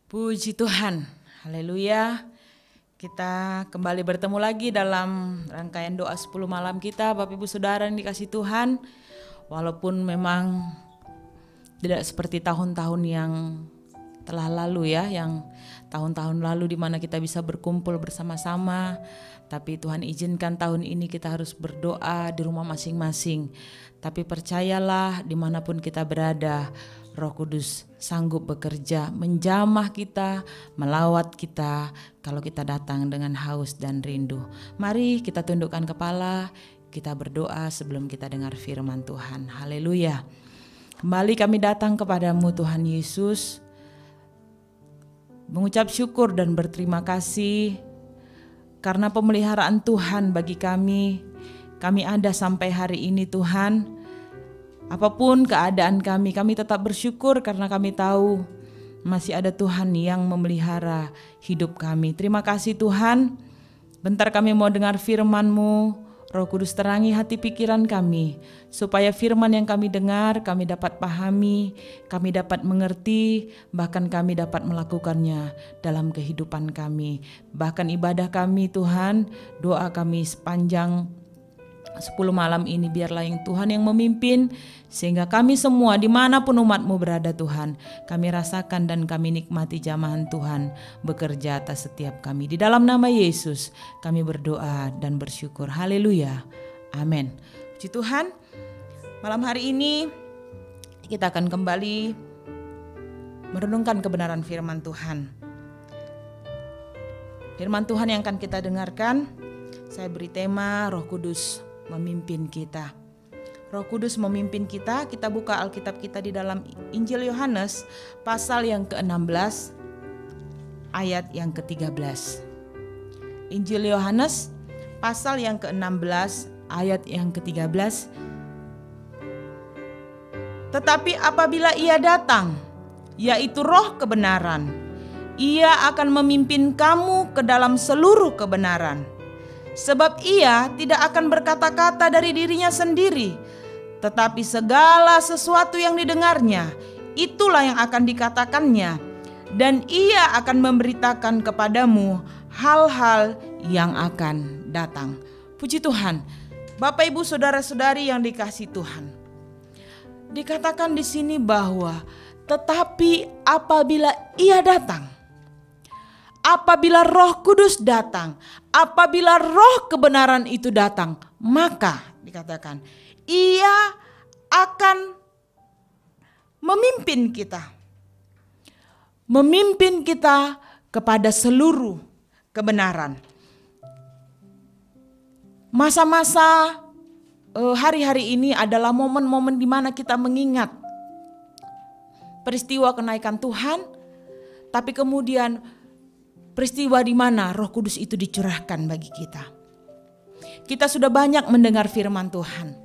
Puji Tuhan, haleluya. Kita kembali bertemu lagi dalam rangkaian doa 10 malam kita, Bapak Ibu Saudara yang dikasihi Tuhan. Walaupun memang tidak seperti tahun-tahun yang telah lalu ya, yang tahun-tahun lalu di mana kita bisa berkumpul bersama-sama, tapi Tuhan izinkan tahun ini kita harus berdoa di rumah masing-masing. Tapi percayalah dimanapun kita berada, Roh Kudus sanggup bekerja, menjamah kita, melawat kita kalau kita datang dengan haus dan rindu. Mari kita tundukkan kepala, kita berdoa sebelum kita dengar firman Tuhan. Haleluya. Kembali kami datang kepadamu Tuhan Yesus, mengucap syukur dan berterima kasih karena pemeliharaan Tuhan bagi kami. Kami ada sampai hari ini Tuhan. Apapun keadaan kami tetap bersyukur karena kami tahu masih ada Tuhan yang memelihara hidup kami. Terima kasih Tuhan. Bentar kami mau dengar firman-Mu. Roh Kudus terangi hati pikiran kami, supaya firman yang kami dengar kami dapat pahami, kami dapat mengerti, bahkan kami dapat melakukannya dalam kehidupan kami. Bahkan ibadah kami Tuhan, doa kami sepanjang 10 malam ini biarlah yang Tuhan yang memimpin, sehingga kami semua dimanapun umat-Mu berada Tuhan, kami rasakan dan kami nikmati jamahan Tuhan bekerja atas setiap kami. Di dalam nama Yesus kami berdoa dan bersyukur. Haleluya, amin. Puji Tuhan, malam hari ini kita akan kembali merenungkan kebenaran firman Tuhan. Firman Tuhan yang akan kita dengarkan, saya beri tema Roh Kudus memimpin kita. Roh Kudus memimpin kita. Kita buka Alkitab kita di dalam Injil Yohanes pasal yang ke-16 ayat yang ke-13. Injil Yohanes pasal yang ke-16 ayat yang ke-13. Tetapi apabila Ia datang, yaitu Roh kebenaran, Ia akan memimpin kamu ke dalam seluruh kebenaran. Sebab Ia tidak akan berkata-kata dari dirinya sendiri, tetapi segala sesuatu yang didengarnya, itulah yang akan dikatakannya, dan Ia akan memberitakan kepadamu hal-hal yang akan datang. Puji Tuhan, Bapak Ibu Saudara-saudari yang dikasihi Tuhan. Dikatakan di sini bahwa tetapi apabila Ia datang, apabila Roh Kudus datang, apabila Roh kebenaran itu datang, maka dikatakan Ia akan memimpin kita kepada seluruh kebenaran. Masa-masa hari-hari ini adalah momen-momen di mana kita mengingat peristiwa kenaikan Tuhan, tapi kemudian peristiwa di mana Roh Kudus itu dicurahkan bagi kita. Kita sudah banyak mendengar firman Tuhan,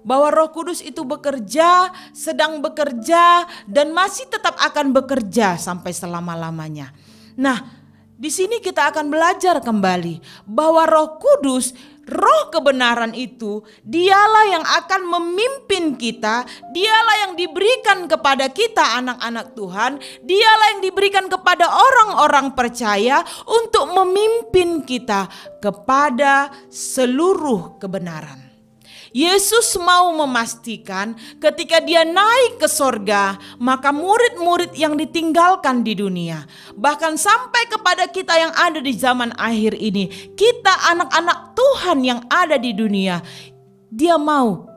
bahwa Roh Kudus itu bekerja, sedang bekerja, dan masih tetap akan bekerja sampai selama-lamanya. Nah, di sini kita akan belajar kembali bahwa Roh Kudus, Roh kebenaran itu, dialah yang akan memimpin kita, dialah yang diberikan kepada kita anak-anak Tuhan, dialah yang diberikan kepada orang-orang percaya untuk memimpin kita kepada seluruh kebenaran. Yesus mau memastikan ketika Dia naik ke sorga, maka murid-murid yang ditinggalkan di dunia, bahkan sampai kepada kita yang ada di zaman akhir ini, kita anak-anak Tuhan yang ada di dunia, Dia mau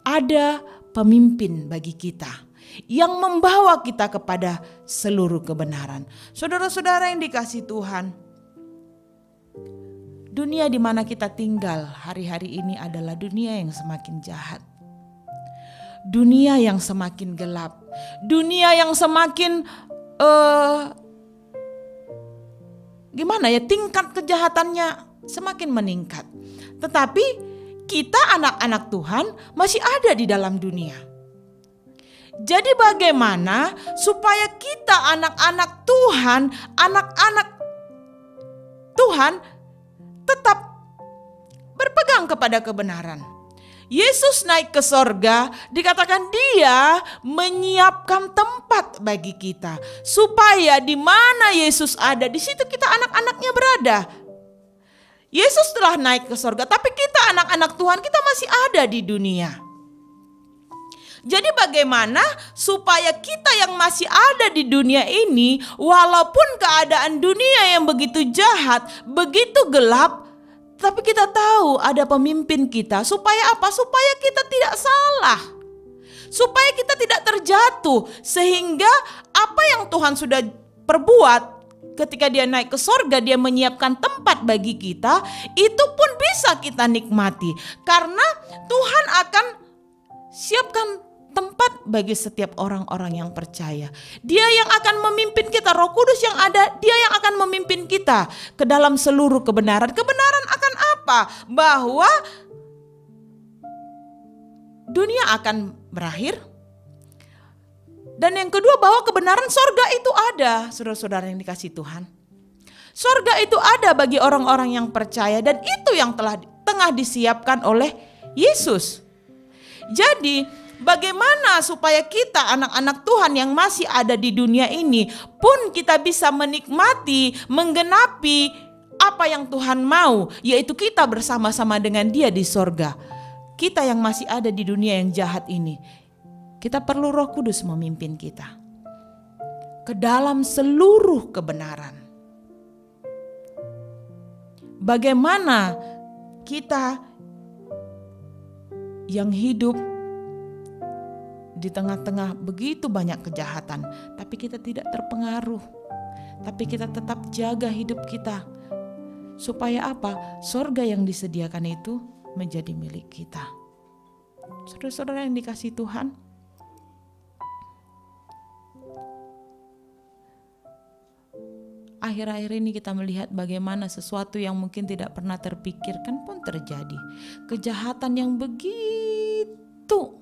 ada pemimpin bagi kita yang membawa kita kepada seluruh kebenaran. Saudara-saudara yang dikasihi Tuhan, dunia di mana kita tinggal hari-hari ini adalah dunia yang semakin jahat. Dunia yang semakin gelap. Dunia yang semakin tingkat kejahatannya semakin meningkat. Tetapi kita anak-anak Tuhan masih ada di dalam dunia. Jadi bagaimana supaya kita anak-anak Tuhan, anak-anak Tuhan tetap berpegang kepada kebenaran. Yesus naik ke sorga, dikatakan dia menyiapkan tempat bagi kita. Supaya di mana Yesus ada, di situ kita anak-anaknya berada. Yesus telah naik ke sorga, tapi kita anak-anak Tuhan, kita masih ada di dunia. Jadi bagaimana supaya kita yang masih ada di dunia ini, walaupun keadaan dunia yang begitu jahat, begitu gelap, tapi kita tahu ada pemimpin kita. Supaya apa? Supaya kita tidak salah. Supaya kita tidak terjatuh. Sehingga apa yang Tuhan sudah perbuat ketika dia naik ke sorga, dia menyiapkan tempat bagi kita, itu pun bisa kita nikmati. Karena Tuhan akan siapkan tempat bagi setiap orang-orang yang percaya. Dia yang akan memimpin kita, Roh Kudus yang ada, dia yang akan memimpin kita ke dalam seluruh kebenaran. Kebenaran akan apa? Bahwa dunia akan berakhir. Dan yang kedua, bahwa kebenaran sorga itu ada, saudara-saudara yang dikasihi Tuhan. Sorga itu ada bagi orang-orang yang percaya, dan itu yang tengah disiapkan oleh Yesus. Jadi bagaimana supaya kita anak-anak Tuhan yang masih ada di dunia ini pun kita bisa menikmati, menggenapi apa yang Tuhan mau, yaitu kita bersama-sama dengan Dia di sorga. Kita yang masih ada di dunia yang jahat ini, kita perlu Roh Kudus memimpin kita ke dalam seluruh kebenaran. Bagaimana kita yang hidup di tengah-tengah begitu banyak kejahatan, tapi kita tidak terpengaruh, tapi kita tetap jaga hidup kita. Supaya apa? Sorga yang disediakan itu menjadi milik kita. Saudara-saudara yang dikasihi Tuhan, akhir-akhir ini kita melihat bagaimana sesuatu yang mungkin tidak pernah terpikirkan pun terjadi. Kejahatan yang begitu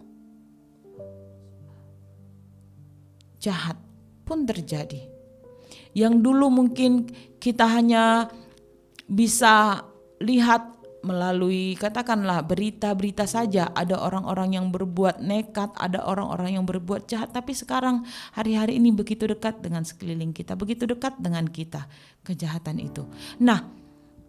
jahat pun terjadi. Yang dulu mungkin kita hanya bisa lihat melalui katakanlah berita-berita saja, ada orang-orang yang berbuat nekat, ada orang-orang yang berbuat jahat, tapi sekarang hari-hari ini begitu dekat dengan sekeliling kita, begitu dekat dengan kita kejahatan itu. Nah,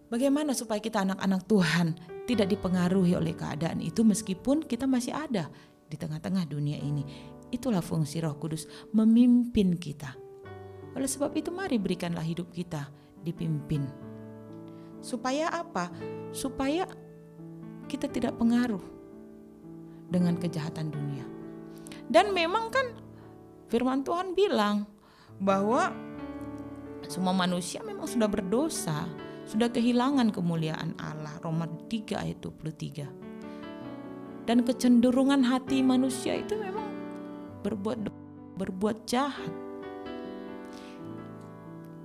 bagaimana supaya kita anak-anak Tuhan tidak dipengaruhi oleh keadaan itu meskipun kita masih ada di tengah-tengah dunia ini? Itulah fungsi Roh Kudus, memimpin kita. Oleh sebab itu mari berikanlah hidup kita dipimpin. Supaya apa? Supaya kita tidak pengaruh dengan kejahatan dunia. Dan memang kan firman Tuhan bilang bahwa semua manusia memang sudah berdosa, sudah kehilangan kemuliaan Allah. Roma 3 ayat 23. Dan kecenderungan hati manusia itu memang berbuat jahat.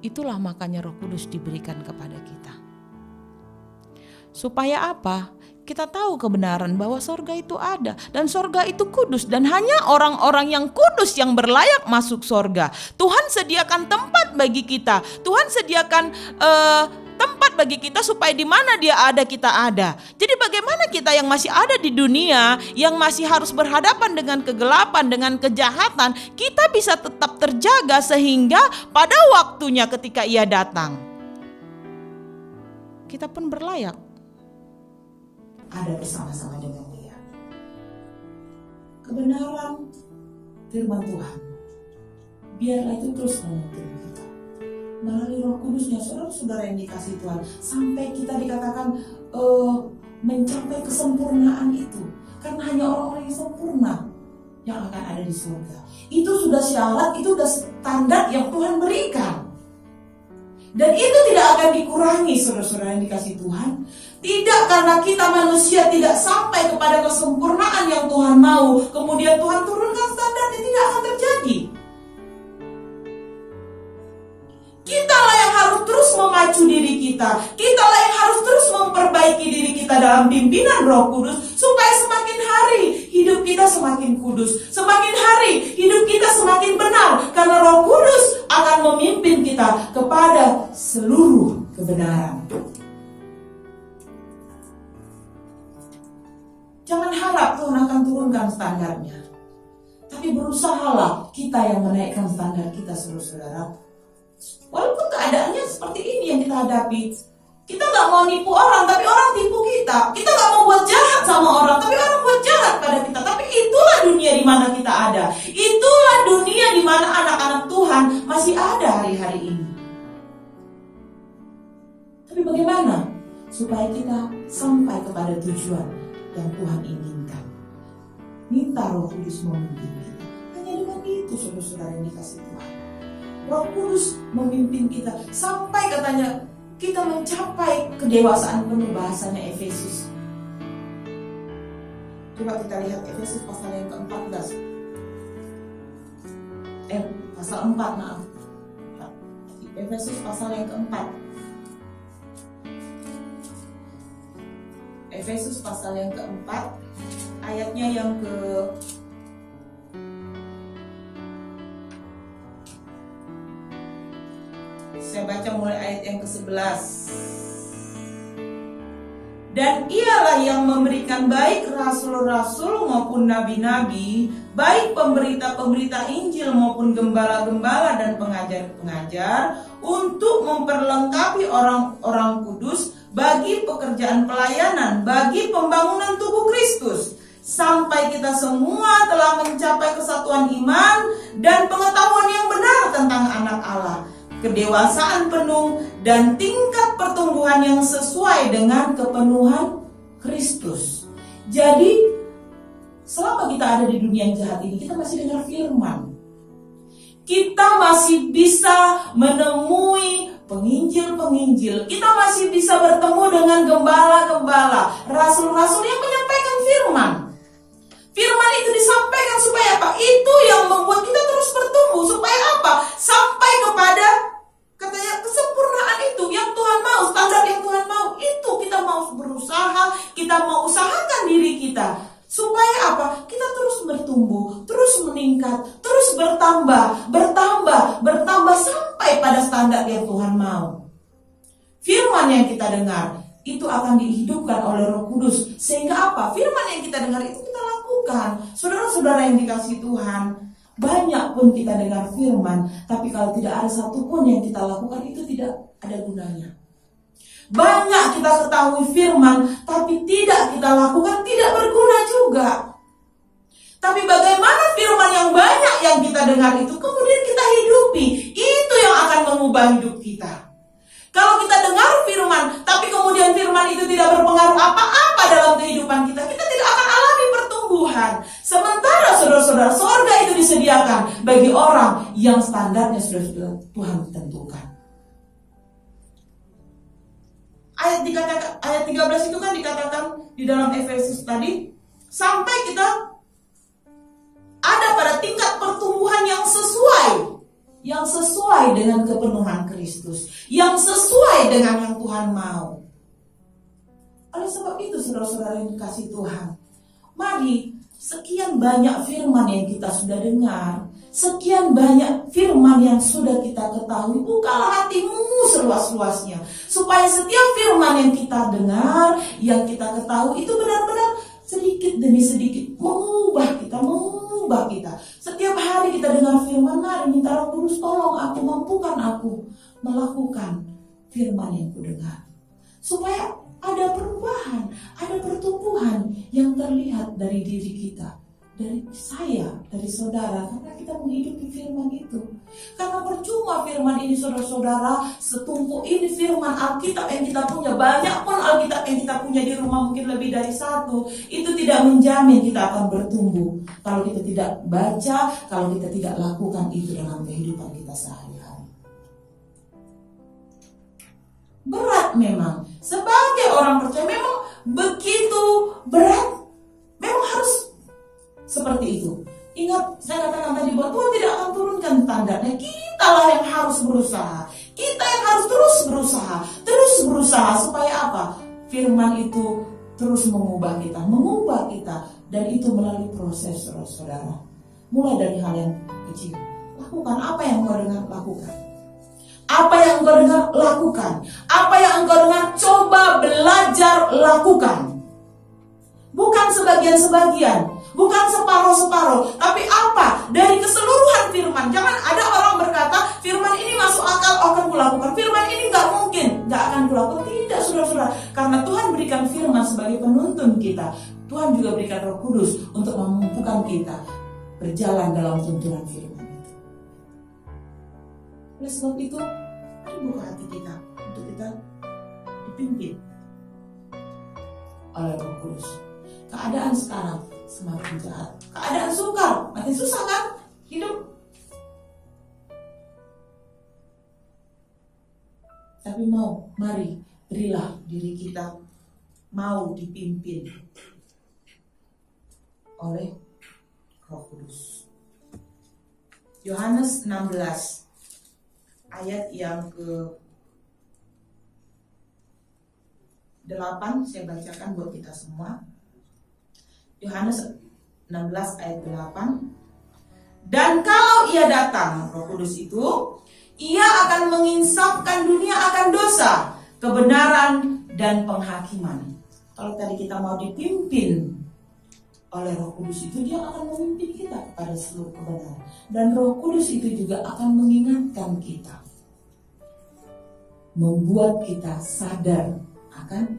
Itulah makanya Roh Kudus diberikan kepada kita. Supaya apa? Kita tahu kebenaran bahwa sorga itu ada. Dan sorga itu kudus. Dan hanya orang-orang yang kudus yang berlayak masuk sorga. Tuhan sediakan tempat bagi kita. Tuhan sediakan tempat bagi kita supaya di mana Dia ada, kita ada. Jadi bagaimana kita yang masih ada di dunia, yang masih harus berhadapan dengan kegelapan, dengan kejahatan, kita bisa tetap terjaga sehingga pada waktunya ketika Ia datang, kita pun berlayak ada bersama-sama dengan Dia. Kebenaran firman Tuhan, biarlah itu terus menuntun kita melalui Roh Kudusnya, saudara-saudara yang dikasihi Tuhan, sampai kita dikatakan mencapai kesempurnaan itu. Karena hanya orang-orang yang sempurna yang akan ada di surga. Itu sudah syarat, itu sudah standar yang Tuhan berikan. Dan itu tidak akan dikurangi, saudara-saudara yang dikasihi Tuhan. Tidak karena kita manusia tidak sampai kepada kesempurnaan yang Tuhan mau, kemudian Tuhan turunkan standar, itu tidak akan terjadi. Kitalah yang harus terus memacu diri kita. Kitalah yang harus terus memperbaiki diri kita dalam pimpinan Roh Kudus, supaya semakin hari hidup kita semakin kudus, semakin hari hidup kita semakin benar, karena Roh Kudus akan memimpin kita kepada seluruh kebenaran. Jangan harap Tuhan akan turunkan standarnya. Tapi berusahalah kita yang menaikkan standar kita, saudara-saudara. Walaupun keadaannya seperti ini yang kita hadapi. Kita gak mau nipu orang, tapi orang tipu kita. Kita gak mau buat jahat sama orang, tapi orang buat jahat pada kita. Tapi itulah dunia di mana kita ada. Itulah dunia di mana anak-anak Tuhan masih ada hari-hari ini. Tapi bagaimana supaya kita sampai kepada tujuan yang Tuhan inginkan? Minta Roh Kudus memimpin kita. Hanya dengan itu, saudara-saudara yang dikasih Tuhan. Roh Kudus memimpin kita sampai katanya kita mencapai kedewasaan penuh, bahasanya Efesus. Coba kita lihat Efesus pasal yang ke-14. Pasal 4, maaf. Efesus pasal yang ke-4. Efesus pasal yang ke-4, ayatnya yang saya baca mulai ayat yang ke-11. Dan ialah yang memberikan baik rasul-rasul maupun nabi-nabi, baik pemberita-pemberita Injil maupun gembala-gembala dan pengajar-pengajar, untuk memperlengkapi orang-orang kudus bagi pekerjaan pelayanan, bagi pembangunan tubuh Kristus, sampai kita semua telah mencapai kesatuan iman dan pengetahuan yang benar tentang anak Allah, kedewasaan penuh dan tingkat pertumbuhan yang sesuai dengan kepenuhan Kristus. Jadi selama kita ada di dunia yang jahat ini, kita masih dengar firman. Kita masih bisa menemui penginjil-penginjil. Kita masih bisa bertemu dengan gembala-gembala, rasul-rasul yang menyampaikan firman. Firman itu disampaikan supaya apa? Itu yang membuat kita terus bertumbuh. Supaya apa? Sampai kepada katanya kesempurnaan itu yang Tuhan mau, standar yang Tuhan mau. Itu kita mau berusaha, kita mau usahakan diri kita. Supaya apa? Kita terus bertumbuh, terus meningkat, terus bertambah sampai pada standar yang Tuhan mau. Firman yang kita dengar itu akan dihidupkan oleh Roh Kudus. Sehingga apa? Firman yang kita dengar itu kita lakukan. Saudara-saudara yang dikasihi Tuhan, banyak pun kita dengar firman, tapi kalau tidak ada satupun yang kita lakukan, itu tidak ada gunanya. Banyak kita ketahui firman, tapi tidak kita lakukan, tidak berguna juga. Tapi bagaimana firman yang banyak yang kita dengar itu kemudian kita hidupi, itu yang akan mengubah hidup kita. Kalau kita dengar firman, tapi kemudian firman itu tidak berpengaruh apa-apa dalam kehidupan kita, kita tidak akan alami pertumbuhan. Sementara saudara-saudara, surga itu disediakan bagi orang yang standarnya sudah Tuhan tentukan. Ayat 13 itu kan dikatakan di dalam Efesus tadi, sampai kita ada pada tingkat pertumbuhan yang sesuai dengan kepenuhan Kristus, yang sesuai dengan yang Tuhan mau. Oleh sebab itu, saudara-saudara yang dikasihi Tuhan, mari, sekian banyak firman yang kita sudah dengar, sekian banyak firman yang sudah kita ketahui, bukalah hatimu seluas-luasnya, supaya setiap firman yang kita dengar, yang kita ketahui itu benar-benar sedikit demi sedikit mengubah kita. Setiap hari kita dengar firman, mari minta Roh Kudus, tolong aku, mampukan aku melakukan firman yang kudengar, supaya ada perubahan, ada pertumbuhan yang terlihat dari diri kita, dari saya, dari saudara, karena kita menghidupi firman itu. Karena percuma firman ini, saudara-saudara, setumpuk ini firman Alkitab yang kita punya, banyak pun Alkitab yang kita punya di rumah, mungkin lebih dari satu, itu tidak menjamin kita akan bertumbuh kalau kita tidak baca, kalau kita tidak lakukan itu dalam kehidupan kita sehari-hari. Berat memang, sebagai orang percaya memang begitu berat, memang harus seperti itu. Ingat, saya katakan tadi bahwa Tuhan tidak akan turunkan standarnya. Kitalah yang harus berusaha. Kita yang harus terus berusaha supaya apa? Firman itu terus mengubah kita, dan itu melalui proses, saudara. Mulai dari hal yang kecil. Lakukan apa yang engkau dengar, lakukan. Apa yang engkau dengar, lakukan. Apa yang engkau dengar, coba belajar, lakukan. Bukan bukan sebagian-sebagian, bukan separuh-separuh, tapi apa? Dari keseluruhan firman. Jangan ada orang berkata, firman ini masuk akal, akan kulakukan. Firman ini nggak mungkin, nggak akan kulakukan. Tidak, saudara-saudara. Karena Tuhan berikan firman sebagai penuntun kita. Tuhan juga berikan Roh Kudus untuk memampukan kita berjalan dalam tuntunan firman itu. Oleh sebab itu, mari buka hati kita untuk kita dipimpin oleh Roh Kudus. Keadaan sekarang semakin jahat, keadaan sukar, makin susah kan hidup. Tapi mari berilah diri kita mau dipimpin oleh Roh Kudus. Yohanes 16 ayat yang ke-8 saya bacakan buat kita semua. Yohanes 16 ayat 8. Dan kalau ia datang, Roh Kudus itu, ia akan menginsafkan dunia akan dosa, kebenaran, dan penghakiman. Kalau tadi kita mau dipimpin oleh Roh Kudus itu, dia akan memimpin kita kepada seluruh kebenaran. Dan Roh Kudus itu juga akan mengingatkan kita, membuat kita sadar akan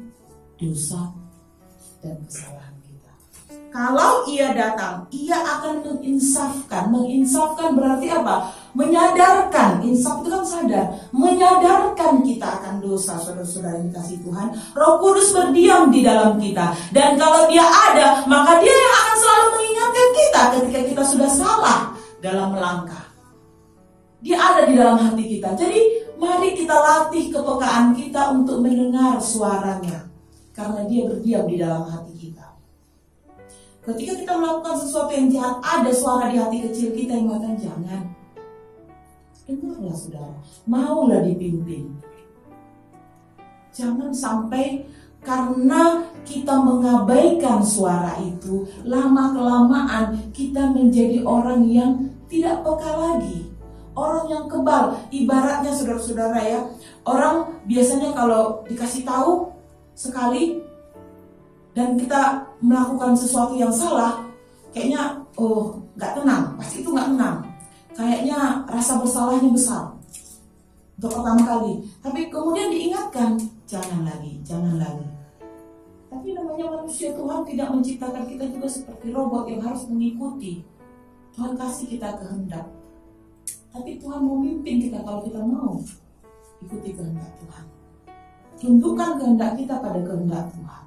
dosa dan kesalahan kita. Kalau ia datang, ia akan menginsafkan. Menginsafkan berarti apa? Menyadarkan. Insaf itu kan sadar. Menyadarkan kita akan dosa, saudara-saudara yang dikasihi Tuhan. Roh Kudus berdiam di dalam kita. Dan kalau dia ada, maka dia yang akan selalu mengingatkan kita ketika kita sudah salah dalam melangkah. Dia ada di dalam hati kita. Jadi mari kita latih kepekaan kita untuk mendengar suaranya. Karena dia berdiam di dalam hati kita. Ketika kita melakukan sesuatu yang jahat, ada suara di hati kecil kita yang mengatakan jangan. Dengarlah saudara, maulah dipimpin. Jangan sampai karena kita mengabaikan suara itu, lama-kelamaan kita menjadi orang yang tidak peka lagi. Orang yang kebal, ibaratnya saudara-saudara ya, orang biasanya kalau dikasih tahu sekali dan kita melakukan sesuatu yang salah, kayaknya nggak tenang, pasti itu nggak tenang, kayaknya rasa bersalahnya besar untuk pertama kali. Tapi kemudian diingatkan, jangan lagi. Tapi namanya manusia, Tuhan tidak menciptakan kita juga seperti robot yang harus mengikuti. Tuhan kasih kita kehendak, tapi Tuhan memimpin kita kalau kita mau ikuti kehendak Tuhan. Tundukkan kehendak kita pada kehendak Tuhan.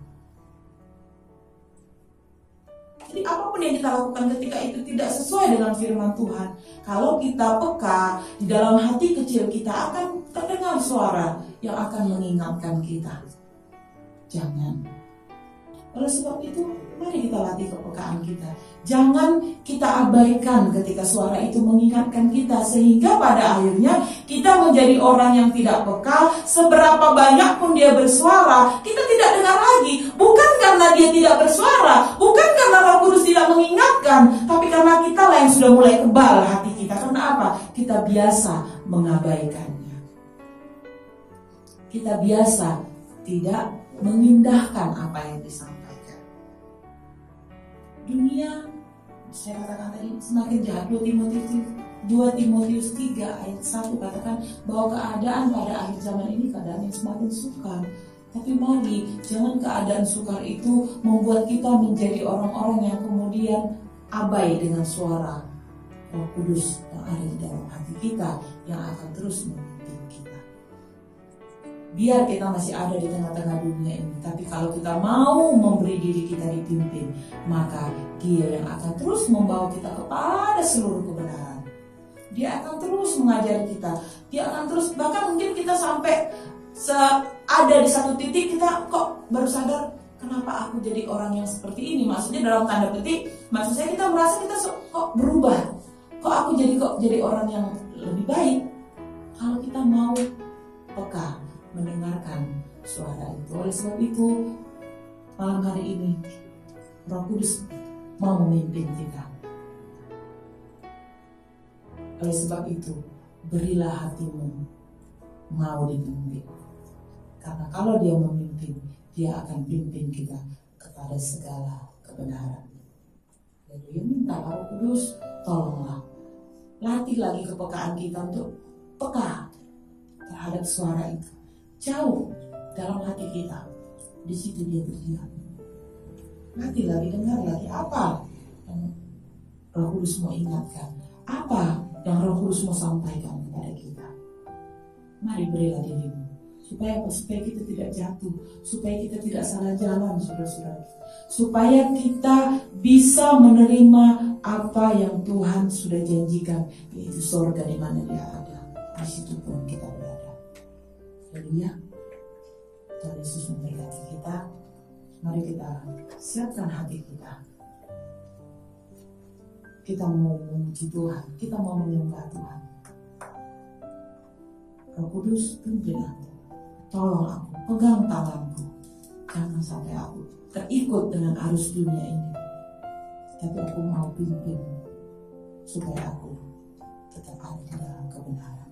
Jadi apapun yang kita lakukan ketika itu tidak sesuai dengan firman Tuhan, kalau kita peka, di dalam hati kecil kita akan terdengar suara yang akan mengingatkan kita. Jangan. Oleh sebab itu, mari kita latih kepekaan kita. Jangan kita abaikan ketika suara itu mengingatkan kita, sehingga pada akhirnya kita menjadi orang yang tidak peka. Seberapa banyak pun dia bersuara, kita tidak dengar lagi. Bukan karena dia tidak bersuara, bukan karena Roh Kudus tidak mengingatkan, tapi karena kita lah yang sudah mulai kebal hati kita. Karena apa? Kita biasa mengabaikannya. Kita biasa tidak mengindahkan apa yang disampaikan. Dunia, saya katakan tadi, semakin jahat. 2 Timotius 3 ayat 1 katakan bahwa keadaan pada akhir zaman ini keadaan yang semakin sukar. Tapi mari, jangan keadaan sukar itu membuat kita menjadi orang-orang yang kemudian abai dengan suara Roh Kudus yang ada di dalam hati kita, yang akan terus memimpin kita. Biar kita masih ada di tengah-tengah dunia ini, tapi kalau kita mau memberi diri kita dipimpin, maka Dia yang akan terus membawa kita kepada seluruh kebenaran. Dia akan terus mengajari kita. Dia akan terus, bahkan mungkin kita sampai ada di satu titik kita kok baru sadar, kenapa aku jadi orang yang seperti ini. Maksudnya dalam tanda petik, maksud saya kita merasa kita kok berubah. Kok aku jadi orang yang lebih baik. Kalau kita mau peka mendengarkan suara itu. Oleh sebab itu, malam hari ini Roh Kudus mau memimpin kita. Oleh sebab itu, berilah hatimu mau dipimpin. Karena kalau Dia memimpin, Dia akan pimpin kita kepada segala kebenaran. Haleluya, minta Roh Kudus, tolonglah. Latih lagi kepekaan kita untuk peka terhadap suara itu. Jauh dalam hati kita, di situ dia berdiam. Latih lagi, dengar lagi apa yang Roh Kudus mau ingatkan, apa yang Roh Kudus mau sampaikan kepada kita. Mari berilah dirimu. Supaya apa? Supaya kita tidak jatuh, supaya kita tidak salah jalan, saudara-saudara. Supaya kita bisa menerima apa yang Tuhan sudah janjikan, yaitu surga di mana Dia ada. Di situ pun kita berada. Haleluya. Tuhan Yesus memberkati kita. Mari kita siapkan hati kita. Kita mau memuji Tuhan, kita mau menyembah Tuhan. Roh Kudus, pimpin aku, tolong aku, pegang tanganku. Jangan sampai aku terikut dengan arus dunia ini, tapi aku mau pimpin supaya aku tetap ada di dalam kebenaran.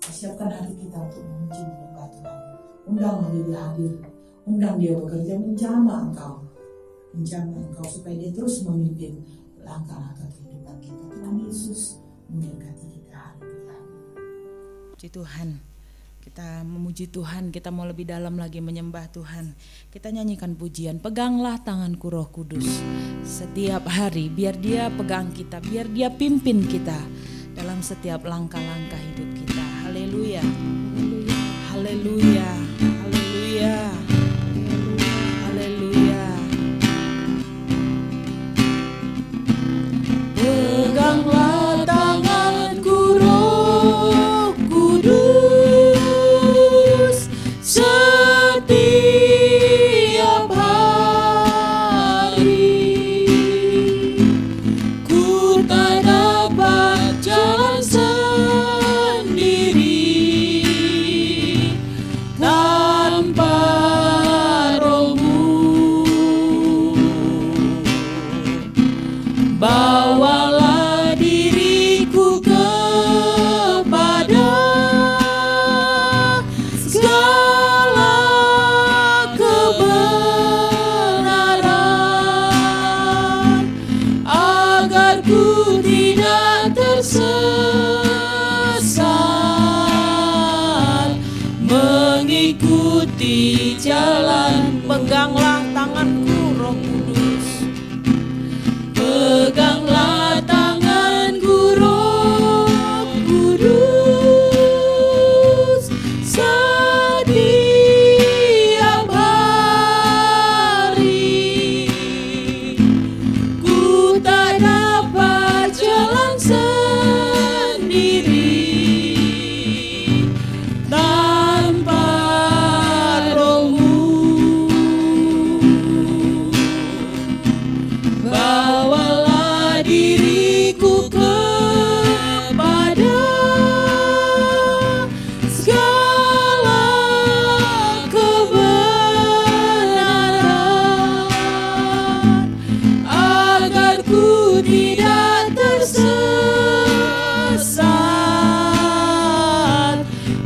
Siapkan hati kita untuk memuji menyembah Tuhan. Undang dia hadir, undang dia bekerja, menjamah engkau supaya dia terus memimpin langkah-langkah kehidupan kita. Tuhan Yesus memberkati kita hari ini. Puji Tuhan. Kita memuji Tuhan, kita mau lebih dalam lagi menyembah Tuhan. Kita nyanyikan pujian, peganglah tanganku Roh Kudus. Setiap hari biar Dia pegang kita, biar Dia pimpin kita dalam setiap langkah-langkah hidup kita. Haleluya. Haleluya. Haleluya. Haleluya. Peganglah tanganku Roh Kudus, setiap hari ku tak dapat jalan sendiri tanpa Roh-Mu. Bawalah diriku kepada segala kebenaran, agar ku tidak tersesat, mengikuti jalan. Peganglah tanganku Roh Kudus, peganglah tanganku Roh Kudus, setiap hari ku tak dapat jalan sendiri tanpa Roh-Mu. Bawalah diriku kepada segala kebenaran, agar ku tidak tersesat,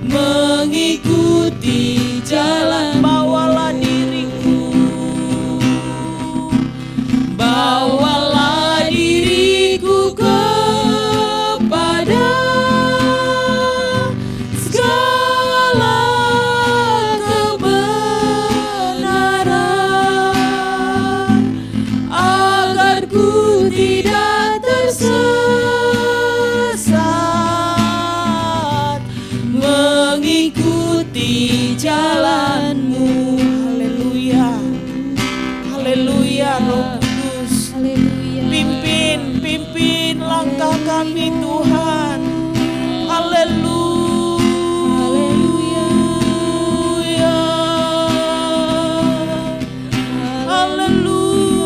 mengikuti jalan. Bawalah diriku, bawalah diriku kepada segala kebenaran, agar ku tidak tersesat, mengikuti jalan-Mu. Haleluya. Haleluya. Roh Kudus, pimpin langkah kami Tuhan. Haleluya. Haleluya. Haleluya.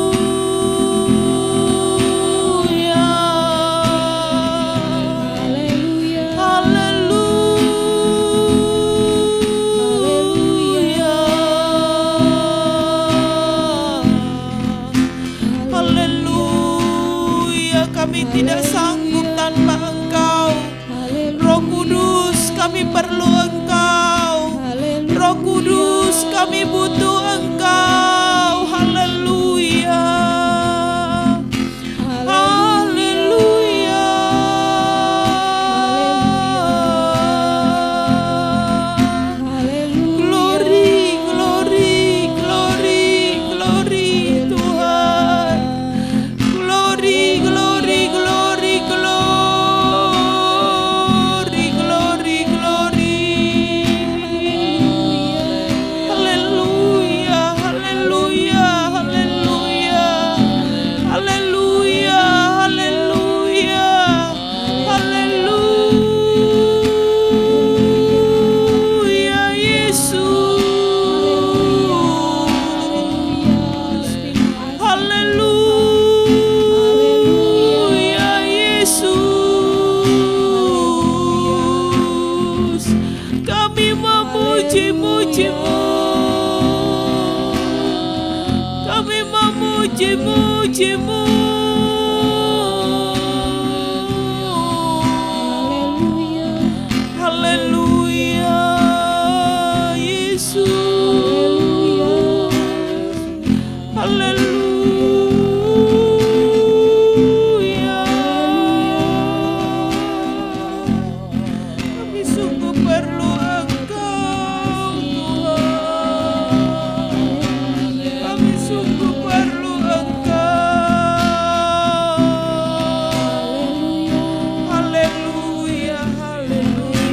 Haleluya. Kami tidak sanggup tanpa Engkau. Roh Kudus, kami perlu Engkau. Roh Kudus, kami butuh Engkau. Haleluya. muji-muji-Mu. Haleluya, Yesus. Haleluya. Kami sungguh perlu Engkau, Tuhan. Kami sungguh perlu Engkau. Haleluya, haleluya.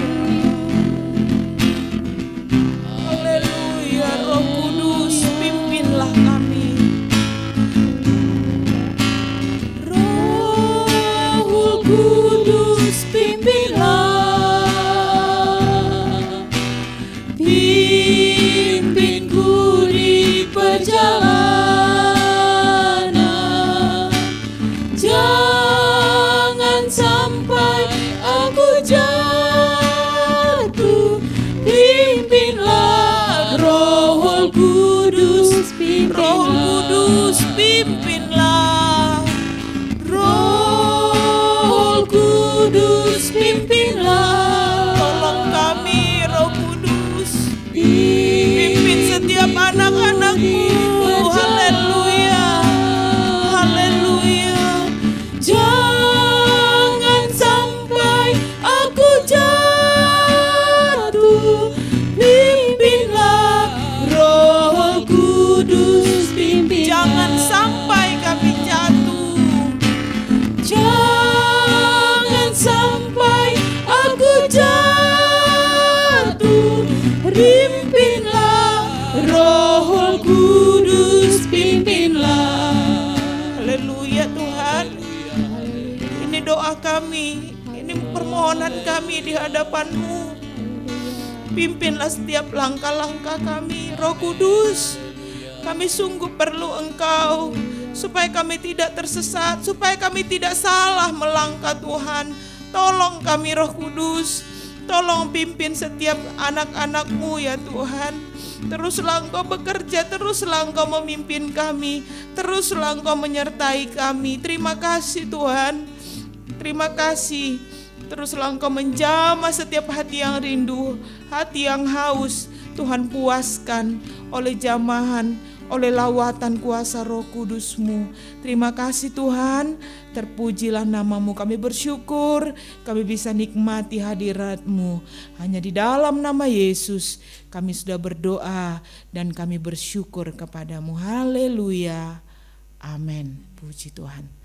Haleluya, Roh Kudus, pimpinlah kami. Roh Kudus, pimpinlah. Pimpinku di perjalanan. Jangan sampai aku jatuh. Pimpinlah, Roh Kudus, Roh Kudus, pimpinlah. Roh Kudus, pimpinlah. Tolong kami, Roh Kudus. Pimpin setiap anak-anak-Mu. Haleluya, haleluya. Jangan sampai aku jatuh. Pimpinlah, Roh Kudus, pimpin. Jangan sampai kami jatuh. Jangan sampai aku jatuh. Pimpinlah, Roh Kudus, pimpinlah. Haleluya Tuhan. Ini doa kami, ini permohonan kami di hadapan-Mu. Pimpinlah setiap langkah-langkah kami, Roh Kudus. Kami sungguh perlu Engkau, supaya kami tidak tersesat, supaya kami tidak salah melangkah Tuhan. Tolong kami, Roh Kudus. Tolong pimpin setiap anak-anak-Mu ya Tuhan. Teruslah Engkau bekerja, teruslah Engkau memimpin kami, teruslah Engkau menyertai kami. Terima kasih Tuhan. Terima kasih. Teruslah Engkau menjamah setiap hati yang rindu, hati yang haus. Tuhan puaskan oleh jamahan, oleh lawatan kuasa Roh Kudus-Mu. Terima kasih Tuhan, terpujilah nama-Mu. Kami bersyukur kami bisa nikmati hadirat-Mu. Hanya di dalam nama Yesus kami sudah berdoa dan kami bersyukur kepadamu. Haleluya. Amin. Puji Tuhan.